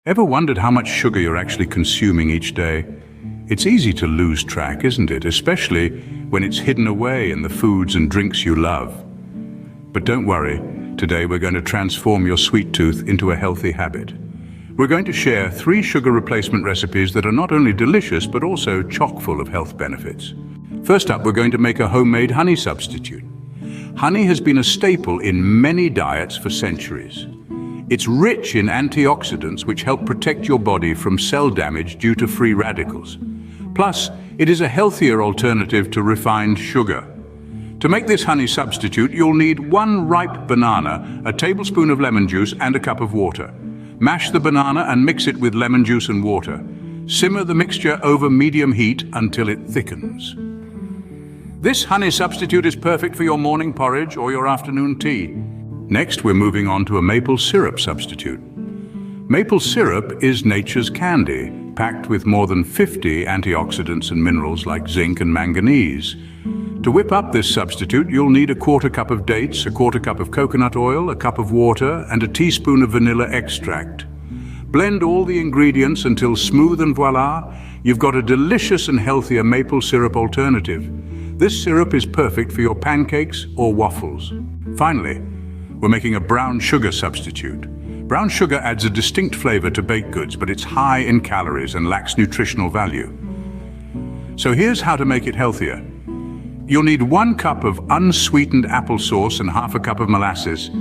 Ever wondered how much sugar you're actually consuming each day? It's easy to lose track, isn't it? Especially when it's hidden away in the foods and drinks you love. But don't worry, today we're going to transform your sweet tooth into a healthy habit. We're going to share 3 sugar replacement recipes that are not only delicious but also chock full of health benefits. First up, we're going to make a homemade honey substitute. Honey has been a staple in many diets for centuries. It's rich in antioxidants which help protect your body from cell damage due to free radicals. Plus, it is a healthier alternative to refined sugar. To make this honey substitute, you'll need 1 ripe banana, a tablespoon of lemon juice, and a cup of water. Mash the banana and mix it with lemon juice and water. Simmer the mixture over medium heat until it thickens. This honey substitute is perfect for your morning porridge or your afternoon tea. Next, we're moving on to a maple syrup substitute. Maple syrup is nature's candy, packed with more than 50 antioxidants and minerals like zinc and manganese. To whip up this substitute, you'll need a 1/4 cup of dates, a 1/4 cup of coconut oil, a cup of water, and a teaspoon of vanilla extract. Blend all the ingredients until smooth, and voila, you've got a delicious and healthier maple syrup alternative. This syrup is perfect for your pancakes or waffles. Finally, we're making a brown sugar substitute. Brown sugar adds a distinct flavor to baked goods, but it's high in calories and lacks nutritional value. So here's how to make it healthier. You'll need 1 cup of unsweetened applesauce and 1/2 cup of molasses.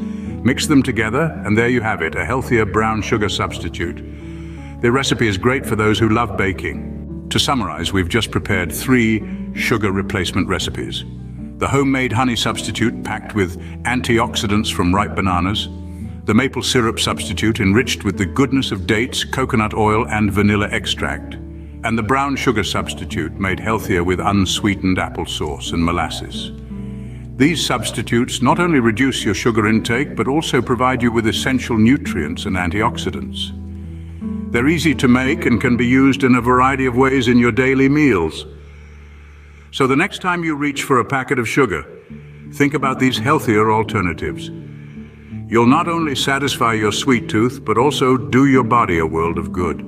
Mix them together, and there you have it, a healthier brown sugar substitute. The recipe is great for those who love baking. To summarize, we've just prepared 3 sugar replacement recipes. The homemade honey substitute packed with antioxidants from ripe bananas, the maple syrup substitute enriched with the goodness of dates, coconut oil, and vanilla extract, and the brown sugar substitute made healthier with unsweetened applesauce and molasses. These substitutes not only reduce your sugar intake, but also provide you with essential nutrients and antioxidants. They're easy to make and can be used in a variety of ways in your daily meals. So the next time you reach for a packet of sugar, think about these healthier alternatives. You'll not only satisfy your sweet tooth, but also do your body a world of good.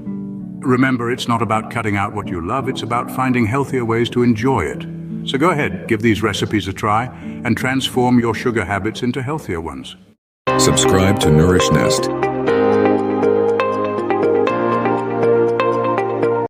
Remember, it's not about cutting out what you love, it's about finding healthier ways to enjoy it. So go ahead, give these recipes a try, and transform your sugar habits into healthier ones. Subscribe to Nourish Nest